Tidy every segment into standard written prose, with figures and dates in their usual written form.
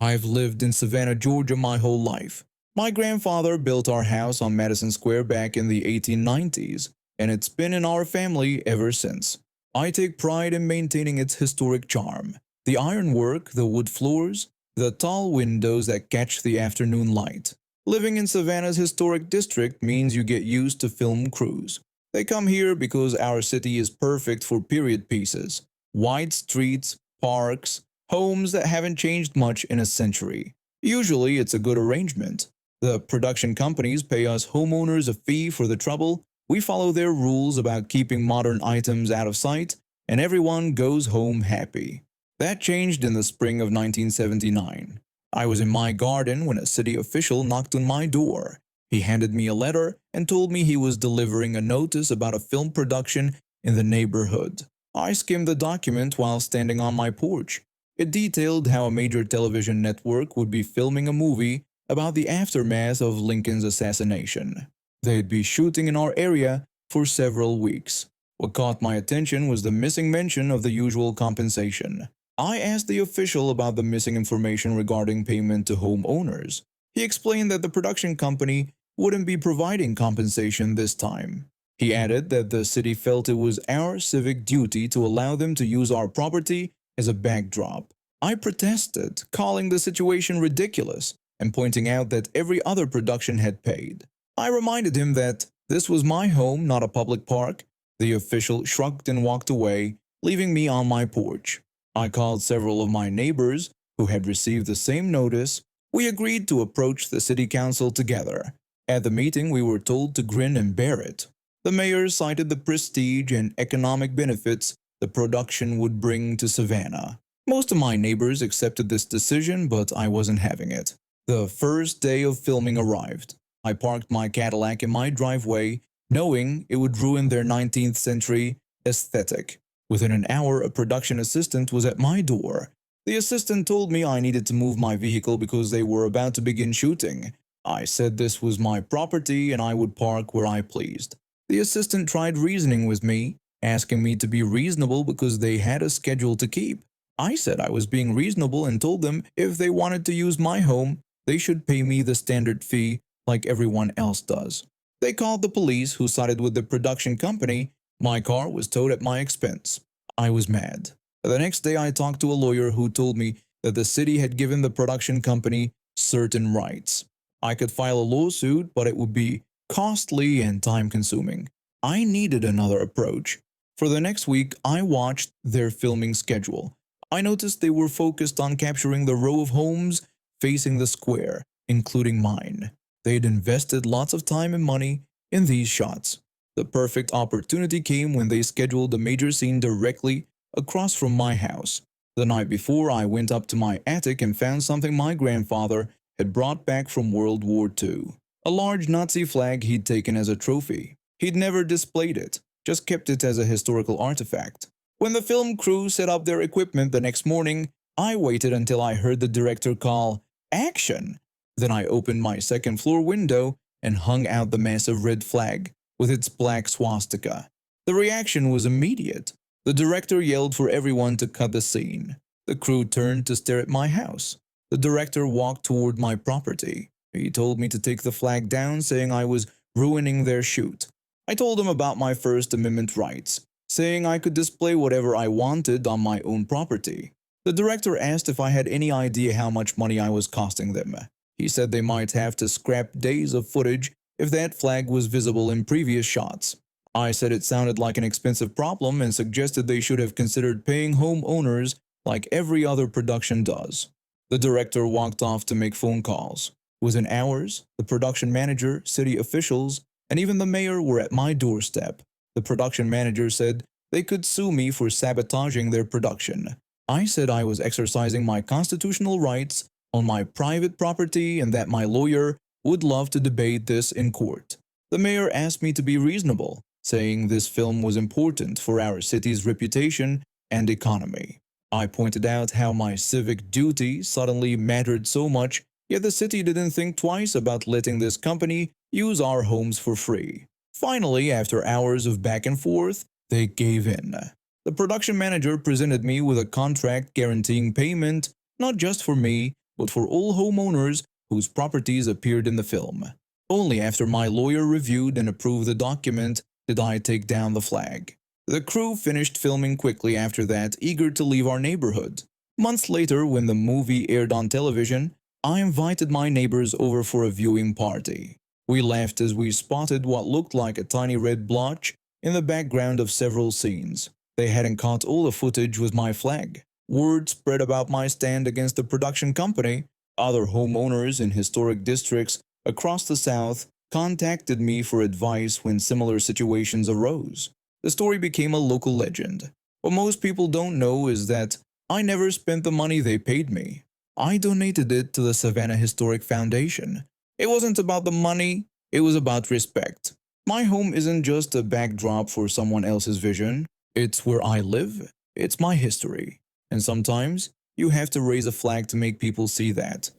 I've lived in Savannah, Georgia my whole life. My grandfather built our house on Madison Square back in the 1890s, and it's been in our family ever since. I take pride in maintaining its historic charm. The ironwork, the wood floors, the tall windows that catch the afternoon light. Living in Savannah's historic district means you get used to film crews. They come here because our city is perfect for period pieces. Wide streets, parks, homes that haven't changed much in a century. Usually, it's a good arrangement. The production companies pay us homeowners a fee for the trouble, we follow their rules about keeping modern items out of sight, and everyone goes home happy. That changed in the spring of 1979. I was in my garden when a city official knocked on my door. He handed me a letter and told me he was delivering a notice about a film production in the neighborhood. I skimmed the document while standing on my porch. It detailed how a major television network would be filming a movie about the aftermath of Lincoln's assassination. They'd be shooting in our area for several weeks. What caught my attention was the missing mention of the usual compensation. I asked the official about the missing information regarding payment to homeowners. He explained that the production company wouldn't be providing compensation this time. He added that the city felt it was our civic duty to allow them to use our property as a backdrop. I protested, calling the situation ridiculous and pointing out that every other production had paid. I reminded him that this was my home, not a public park. The official shrugged and walked away, leaving me on my porch. I called several of my neighbors who had received the same notice. We agreed to approach the city council together. At the meeting, we were told to grin and bear it. The mayor cited the prestige and economic benefits the production would bring to Savannah. Most of my neighbors accepted this decision, but I wasn't having it. The first day of filming arrived. I parked my Cadillac in my driveway, knowing it would ruin their 19th century aesthetic. Within an hour, a production assistant was at my door. The assistant told me I needed to move my vehicle because they were about to begin shooting. I said this was my property and I would park where I pleased. The assistant tried reasoning with me, asking me to be reasonable because they had a schedule to keep. I said I was being reasonable and told them if they wanted to use my home, they should pay me the standard fee like everyone else does. They called the police, who sided with the production company. My car was towed at my expense. I was mad. The next day I talked to a lawyer who told me that the city had given the production company certain rights. I could file a lawsuit, but it would be costly and time-consuming. I needed another approach. For the next week, I watched their filming schedule. I noticed they were focused on capturing the row of homes facing the square, including mine. They'd invested lots of time and money in these shots. The perfect opportunity came when they scheduled a major scene directly across from my house. The night before, I went up to my attic and found something my grandfather had brought back from World War II. A large Nazi flag he'd taken as a trophy. He'd never displayed it, just kept it as a historical artifact. When the film crew set up their equipment the next morning, I waited until I heard the director call, "Action!" Then I opened my second-floor window and hung out the massive red flag with its black swastika. The reaction was immediate. The director yelled for everyone to cut the scene. The crew turned to stare at my house. The director walked toward my property. He told me to take the flag down, saying I was ruining their shoot. I told him about my First Amendment rights, saying I could display whatever I wanted on my own property. The director asked if I had any idea how much money I was costing them. He said they might have to scrap days of footage if that flag was visible in previous shots. I said it sounded like an expensive problem and suggested they should have considered paying homeowners like every other production does. The director walked off to make phone calls. Within hours, the production manager, city officials, and even the mayor were at my doorstep. The production manager said they could sue me for sabotaging their production. I said I was exercising my constitutional rights on my private property and that my lawyer would love to debate this in court. The mayor asked me to be reasonable, saying this film was important for our city's reputation and economy. I pointed out how my civic duty suddenly mattered so much, yet the city didn't think twice about letting this company use our homes for free. Finally, after hours of back and forth, they gave in. The production manager presented me with a contract guaranteeing payment not just for me, but for all homeowners whose properties appeared in the film. Only after my lawyer reviewed and approved the document did I take down the flag. The crew finished filming quickly after that, eager to leave our neighborhood. Months later, when the movie aired on television, I invited my neighbors over for a viewing party. We laughed as we spotted what looked like a tiny red blotch in the background of several scenes. They hadn't caught all the footage with my flag. Word spread about my stand against the production company. Other homeowners in historic districts across the South contacted me for advice when similar situations arose. The story became a local legend. What most people don't know is that I never spent the money they paid me. I donated it to the Savannah Historic Foundation. It wasn't about the money, it was about respect. My home isn't just a backdrop for someone else's vision. It's where I live. It's my history. And sometimes you have to raise a flag to make people see that.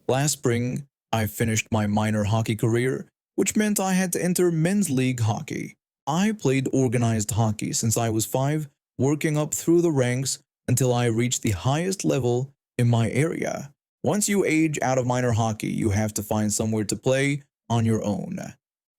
Last spring, I finished my minor hockey career, which meant I had to enter men's league hockey. I played organized hockey since I was 5, working up through the ranks until I reached the highest level in my area. Once you age out of minor hockey, you have to find somewhere to play on your own.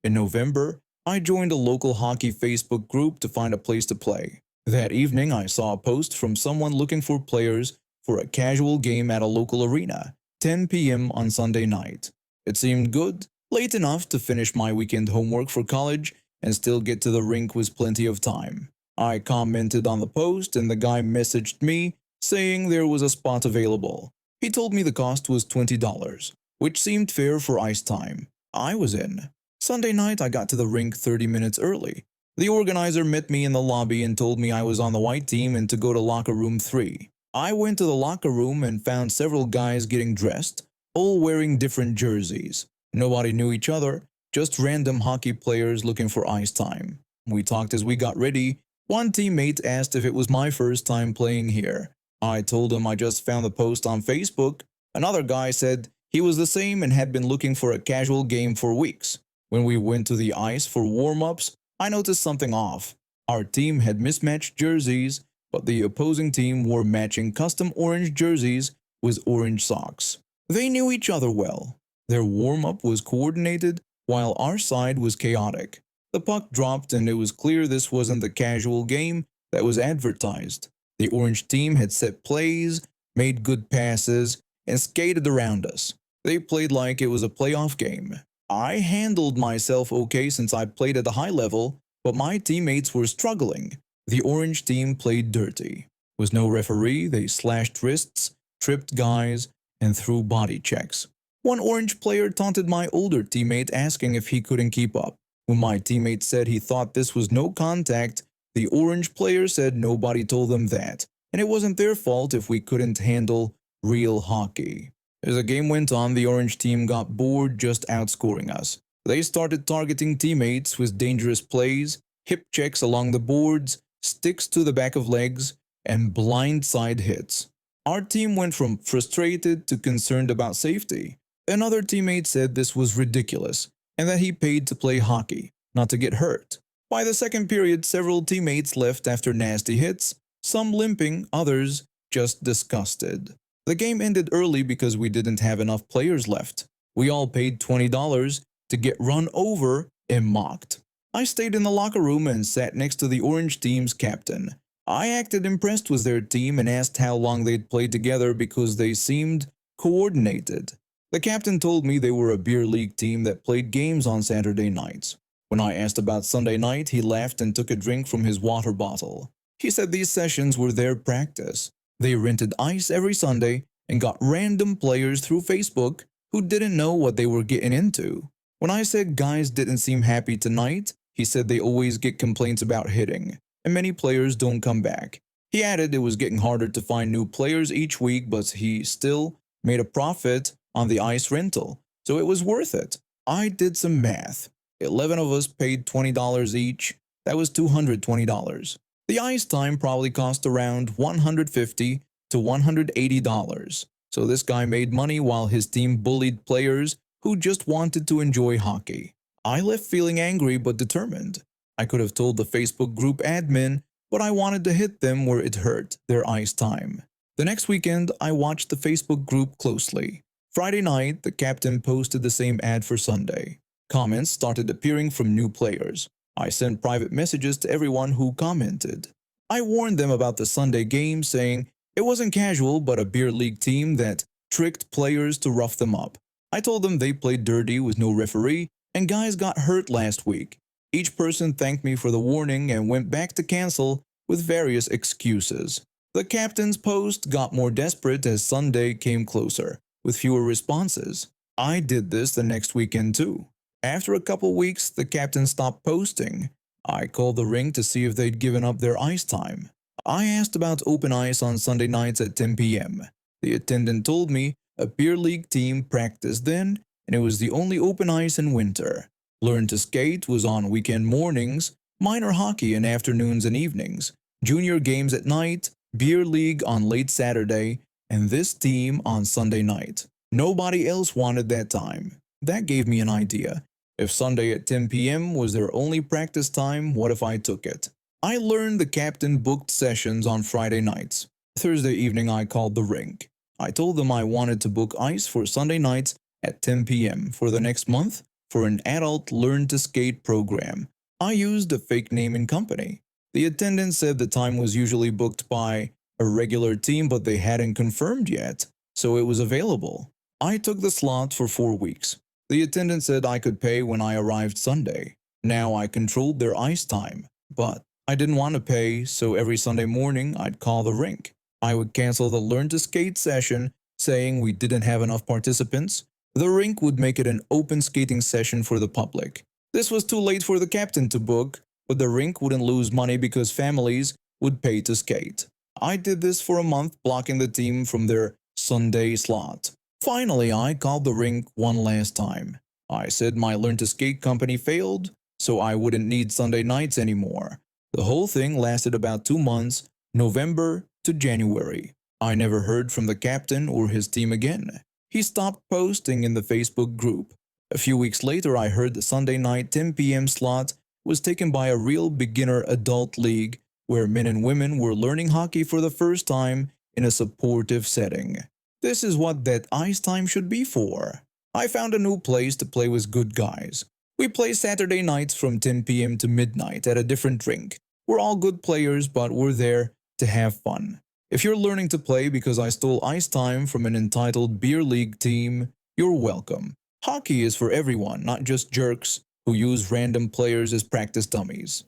In November, I joined a local hockey Facebook group to find a place to play. That evening, I saw a post from someone looking for players for a casual game at a local arena, 10 p.m. on Sunday night. It seemed good, late enough to finish my weekend homework for college and still get to the rink with plenty of time. I commented on the post and the guy messaged me saying there was a spot available. He told me the cost was $20, which seemed fair for ice time. I was in. Sunday night, I got to the rink 30 minutes early. The organizer met me in the lobby and told me I was on the white team and to go to locker room 3. I went to the locker room and found several guys getting dressed, all wearing different jerseys. Nobody knew each other, just random hockey players looking for ice time. We talked as we got ready. One teammate asked if it was my first time playing here. I told him I just found the post on Facebook. Another guy said he was the same and had been looking for a casual game for weeks. When we went to the ice for warm-ups, I noticed something off. Our team had mismatched jerseys, but the opposing team wore matching custom orange jerseys with orange socks. They knew each other well. Their warm-up was coordinated, while our side was chaotic. The puck dropped and it was clear this wasn't the casual game that was advertised. The orange team had set plays, made good passes, and skated around us. They played like it was a playoff game. I handled myself okay since I played at a high level, but my teammates were struggling. The orange team played dirty. With no referee, they slashed wrists, tripped guys, and threw body checks. One orange player taunted my older teammate asking if he couldn't keep up. When my teammate said he thought this was no contact, the orange player said nobody told them that, and it wasn't their fault if we couldn't handle real hockey. As the game went on, the orange team got bored just outscoring us. They started targeting teammates with dangerous plays, hip checks along the boards, sticks to the back of legs, and blindside hits. Our team went from frustrated to concerned about safety. Another teammate said this was ridiculous and that he paid to play hockey, not to get hurt. By the second period, several teammates left after nasty hits, some limping, others just disgusted. The game ended early because we didn't have enough players left. We all paid $20 to get run over and mocked. I stayed in the locker room and sat next to the orange team's captain. I acted impressed with their team and asked how long they'd played together because they seemed coordinated. The captain told me they were a beer league team that played games on Saturday nights. When I asked about Sunday night, he laughed and took a drink from his water bottle. He said these sessions were their practice. They rented ice every Sunday and got random players through Facebook who didn't know what they were getting into. When I said guys didn't seem happy tonight, he said they always get complaints about hitting, and many players don't come back. He added it was getting harder to find new players each week, but he still made a profit on the ice rental, so it was worth it. I did some math. 11 of us paid $20 each. That was $220. The ice time probably cost around $150 to $180. So this guy made money while his team bullied players who just wanted to enjoy hockey. I left feeling angry but determined. I could have told the Facebook group admin, but I wanted to hit them where it hurt, their ice time. The next weekend, I watched the Facebook group closely. Friday night, the captain posted the same ad for Sunday. Comments started appearing from new players. I sent private messages to everyone who commented. I warned them about the Sunday game, saying it wasn't casual but a beer league team that tricked players to rough them up. I told them they played dirty with no referee and guys got hurt last week. Each person thanked me for the warning and went back to cancel with various excuses. The captain's post got more desperate as Sunday came closer, with fewer responses. I did this the next weekend too. After a couple weeks, the captain stopped posting. I called the rink to see if they'd given up their ice time. I asked about open ice on Sunday nights at 10 p.m. The attendant told me a beer league team practiced then, and it was the only open ice in winter. Learn to skate was on weekend mornings, minor hockey in afternoons and evenings, junior games at night, beer league on late Saturday, and this team on Sunday night. Nobody else wanted that time. That gave me an idea. If Sunday at 10 p.m. was their only practice time, what if I took it? I learned the captain booked sessions on Friday nights. Thursday evening I called the rink. I told them I wanted to book ice for Sunday nights at 10 p.m. for the next month for an adult learn to skate program. I used a fake name and company. The attendant said the time was usually booked by a regular team but they hadn't confirmed yet, so it was available. I took the slot for 4 weeks. The attendant said I could pay when I arrived Sunday. Now I controlled their ice time, but I didn't want to pay, so every Sunday morning I'd call the rink. I would cancel the learn to skate session, saying we didn't have enough participants. The rink would make it an open skating session for the public. This was too late for the captain to book, but the rink wouldn't lose money because families would pay to skate. I did this for a month, blocking the team from their Sunday slot. Finally, I called the rink one last time. I said my learn to skate company failed, so I wouldn't need Sunday nights anymore. The whole thing lasted about 2 months, November to January. I never heard from the captain or his team again. He stopped posting in the Facebook group. A few weeks later, I heard the Sunday night 10 p.m. slot was taken by a real beginner adult league where men and women were learning hockey for the first time in a supportive setting. This is what that ice time should be for. I found a new place to play with good guys. We play Saturday nights from 10 p.m. to midnight at a different rink. We're all good players, but we're there to have fun. If you're learning to play because I stole ice time from an entitled beer league team, you're welcome. Hockey is for everyone, not just jerks who use random players as practice dummies.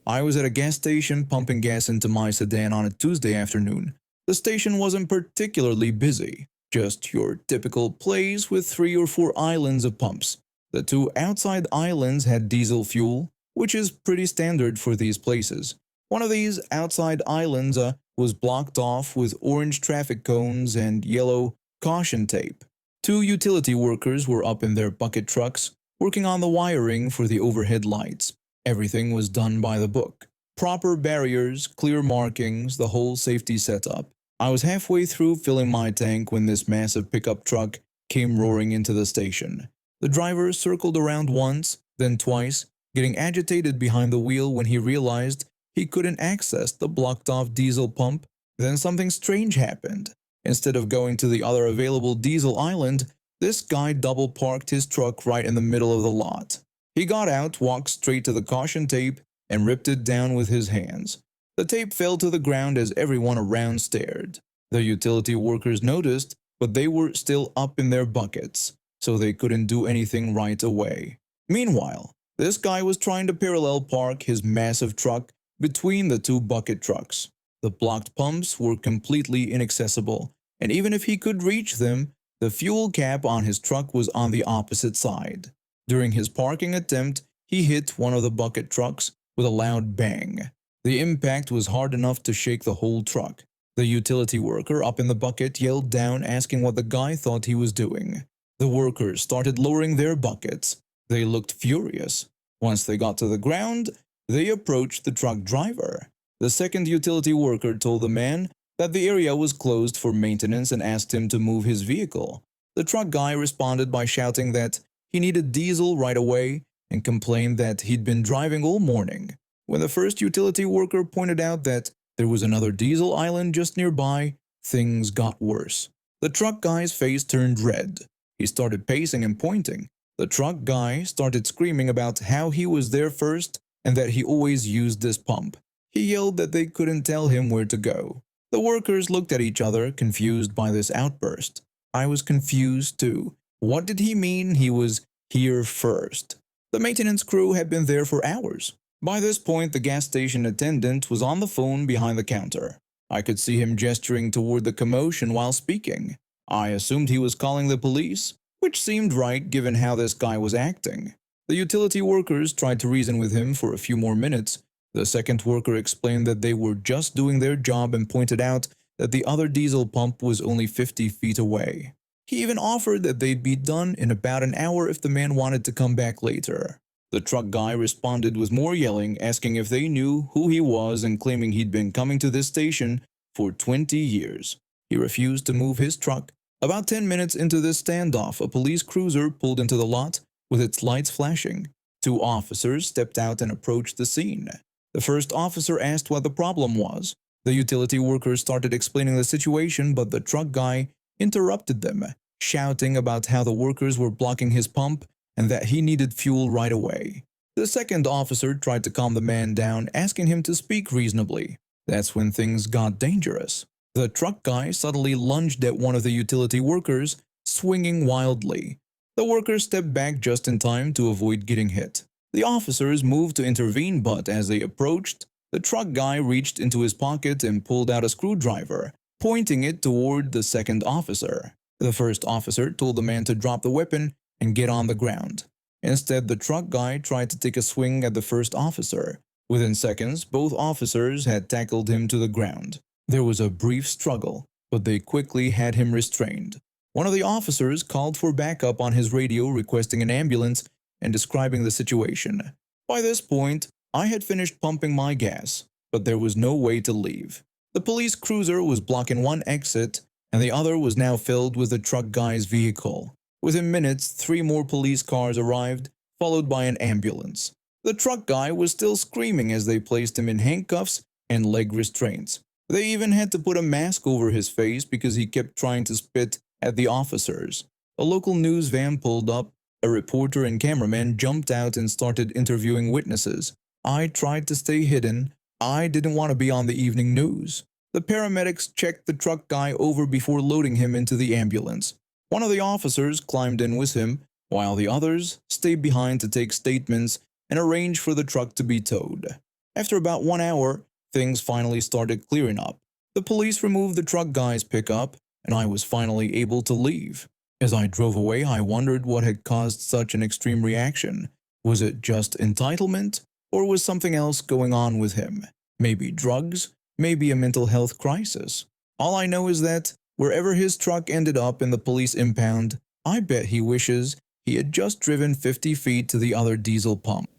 I was at a gas station pumping gas into my sedan on a Tuesday afternoon. The station wasn't particularly busy, just your typical place with 3 or 4 islands of pumps. The 2 outside islands had diesel fuel, which is pretty standard for these places. One of these outside islands was blocked off with orange traffic cones and yellow caution tape. 2 utility workers were up in their bucket trucks, working on the wiring for the overhead lights. Everything was done by the book. Proper barriers, clear markings, the whole safety setup. I was halfway through filling my tank when this massive pickup truck came roaring into the station. The driver circled around once, then twice, getting agitated behind the wheel when he realized he couldn't access the blocked-off diesel pump. Then something strange happened. Instead of going to the other available diesel island, this guy double-parked his truck right in the middle of the lot. He got out, walked straight to the caution tape, and ripped it down with his hands. The tape fell to the ground as everyone around stared. The utility workers noticed, but they were still up in their buckets, so they couldn't do anything right away. Meanwhile, this guy was trying to parallel park his massive truck between the 2 bucket trucks. The blocked pumps were completely inaccessible, and even if he could reach them, the fuel cap on his truck was on the opposite side. During his parking attempt, he hit one of the bucket trucks with a loud bang. The impact was hard enough to shake the whole truck. The utility worker up in the bucket yelled down asking what the guy thought he was doing. The workers started lowering their buckets. They looked furious. Once they got to the ground, they approached the truck driver. The second utility worker told the man that the area was closed for maintenance and asked him to move his vehicle. The truck guy responded by shouting that he needed diesel right away and complained that he'd been driving all morning. When the first utility worker pointed out that there was another diesel island just nearby, things got worse. The truck guy's face turned red. He started pacing and pointing. The truck guy started screaming about how he was there first and that he always used this pump. He yelled that they couldn't tell him where to go. The workers looked at each other, confused by this outburst. I was confused too. What did he mean he was here first? The maintenance crew had been there for hours. By this point, the gas station attendant was on the phone behind the counter. I could see him gesturing toward the commotion while speaking. I assumed he was calling the police, which seemed right given how this guy was acting. The utility workers tried to reason with him for a few more minutes. The second worker explained that they were just doing their job and pointed out that the other diesel pump was only 50 feet away. He even offered that they'd be done in about an hour if the man wanted to come back later. The truck guy responded with more yelling, asking if they knew who he was and claiming he'd been coming to this station for 20 years. He refused to move his truck. About 10 minutes into this standoff, a police cruiser pulled into the lot with its lights flashing. Two officers stepped out and approached the scene. The first officer asked what the problem was. The utility workers started explaining the situation, but the truck guy interrupted them, shouting about how the workers were blocking his pump and that he needed fuel right away. The second officer tried to calm the man down, asking him to speak reasonably. That's when things got dangerous. The truck guy suddenly lunged at one of the utility workers, swinging wildly. The worker stepped back just in time to avoid getting hit. The officers moved to intervene, but as they approached, the truck guy reached into his pocket and pulled out a screwdriver, pointing it toward the second officer. The first officer told the man to drop the weapon and get on the ground. Instead, the truck guy tried to take a swing at the first officer. Within seconds, both officers had tackled him to the ground. There was a brief struggle, but they quickly had him restrained. One of the officers called for backup on his radio, requesting an ambulance and describing the situation. By this point, I had finished pumping my gas, but there was no way to leave. The police cruiser was blocking one exit, and the other was now filled with the truck guy's vehicle. Within minutes, 3 more police cars arrived, followed by an ambulance. The truck guy was still screaming as they placed him in handcuffs and leg restraints. They even had to put a mask over his face because he kept trying to spit at the officers. A local news van pulled up. A reporter and cameraman jumped out and started interviewing witnesses. I tried to stay hidden. I didn't want to be on the evening news. The paramedics checked the truck guy over before loading him into the ambulance. One of the officers climbed in with him, while the others stayed behind to take statements and arrange for the truck to be towed. After about 1 hour, things finally started clearing up. The police removed the truck guy's pickup, and I was finally able to leave. As I drove away, I wondered what had caused such an extreme reaction. Was it just entitlement, or was something else going on with him? Maybe drugs, maybe a mental health crisis. All I know is that wherever his truck ended up in the police impound, I bet he wishes he had just driven 50 feet to the other diesel pump.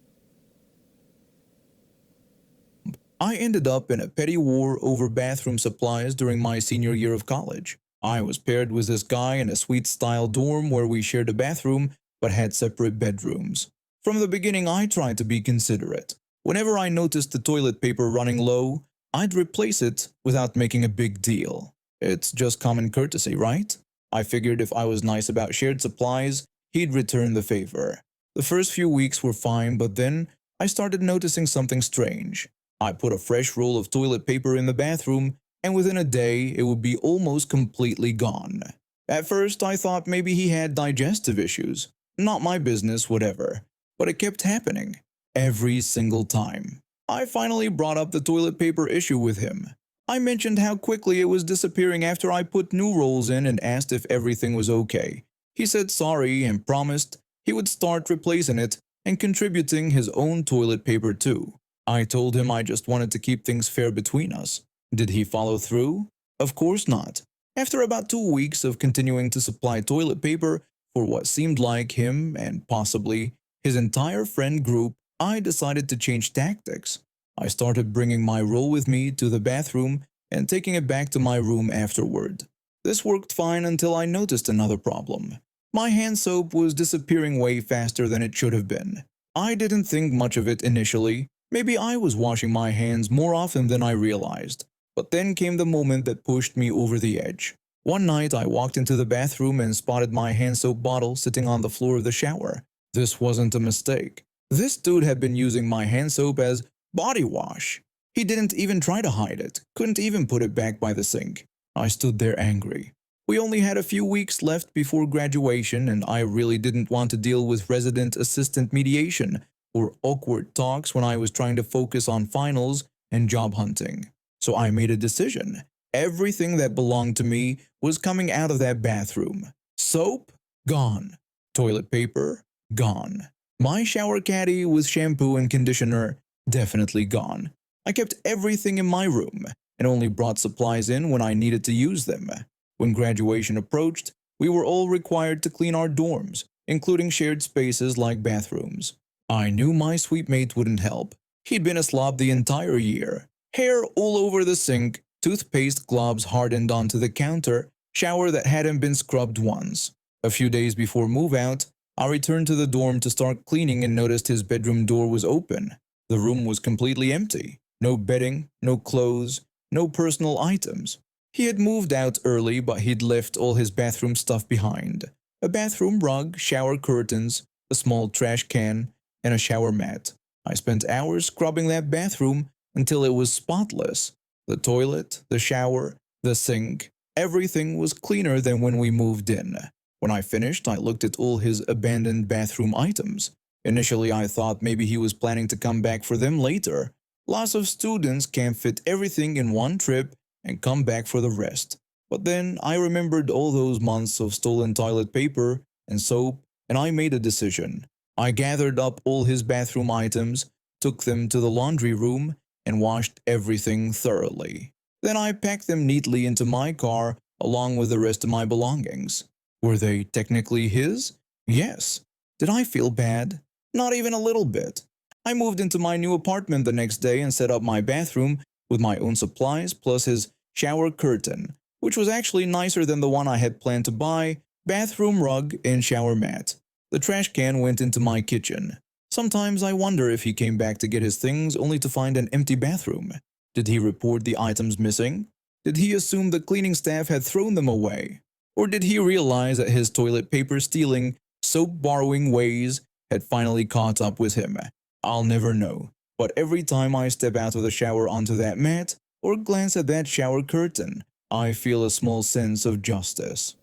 I ended up in a petty war over bathroom supplies during my senior year of college. I was paired with this guy in a suite-style dorm where we shared a bathroom but had separate bedrooms. From the beginning, I tried to be considerate. Whenever I noticed the toilet paper running low, I'd replace it without making a big deal. It's just common courtesy, right? I figured if I was nice about shared supplies, he'd return the favor. The first few weeks were fine, but then I started noticing something strange. I put a fresh roll of toilet paper in the bathroom, and within a day, it would be almost completely gone. At first, I thought maybe he had digestive issues. Not my business, whatever. But it kept happening. Every single time. I finally brought up the toilet paper issue with him. I mentioned how quickly it was disappearing after I put new rolls in and asked if everything was okay. He said sorry and promised he would start replacing it and contributing his own toilet paper too. I told him I just wanted to keep things fair between us. Did he follow through? Of course not. After about 2 weeks of continuing to supply toilet paper for what seemed like him and possibly his entire friend group, I decided to change tactics. I started bringing my roll with me to the bathroom and taking it back to my room afterward. This worked fine until I noticed another problem. My hand soap was disappearing way faster than it should have been. I didn't think much of it initially. Maybe I was washing my hands more often than I realized. But then came the moment that pushed me over the edge. One night I walked into the bathroom and spotted my hand soap bottle sitting on the floor of the shower. This wasn't a mistake. This dude had been using my hand soap as body wash. He didn't even try to hide it, couldn't even put it back by the sink. I stood there angry. We only had a few weeks left before graduation, and I really didn't want to deal with resident-assistant mediation or awkward talks when I was trying to focus on finals and job hunting. So I made a decision. Everything that belonged to me was coming out of that bathroom. Soap? Gone. Toilet paper? Gone. My shower caddy with shampoo and conditioner? Definitely gone. I kept everything in my room and only brought supplies in when I needed to use them. When graduation approached, we were all required to clean our dorms, including shared spaces like bathrooms. I knew my sweet mate wouldn't help. He'd been a slob the entire year. Hair all over the sink, toothpaste globs hardened onto the counter, shower that hadn't been scrubbed once. A few days before move-out, I returned to the dorm to start cleaning and noticed his bedroom door was open. The room was completely empty. No bedding, no clothes, no personal items. He had moved out early, but he'd left all his bathroom stuff behind. A bathroom rug, shower curtains, a small trash can, and a shower mat. I spent hours scrubbing that bathroom until it was spotless. The toilet, the shower, the sink, everything was cleaner than when we moved in. When I finished, I looked at all his abandoned bathroom items. Initially, I thought maybe he was planning to come back for them later. Lots of students can't fit everything in one trip and come back for the rest. But then I remembered all those months of stolen toilet paper and soap, and I made a decision. I gathered up all his bathroom items, took them to the laundry room, and washed everything thoroughly. Then I packed them neatly into my car along with the rest of my belongings. Were they technically his? Yes. Did I feel bad? Not even a little bit. I moved into my new apartment the next day and set up my bathroom with my own supplies plus his shower curtain, which was actually nicer than the one I had planned to buy, bathroom rug, and shower mat. The trash can went into my kitchen. Sometimes I wonder if he came back to get his things only to find an empty bathroom. Did he report the items missing? Did he assume the cleaning staff had thrown them away? Or did he realize that his toilet paper stealing, soap borrowing ways had finally caught up with him? I'll never know. But every time I step out of the shower onto that mat or glance at that shower curtain, I feel a small sense of justice.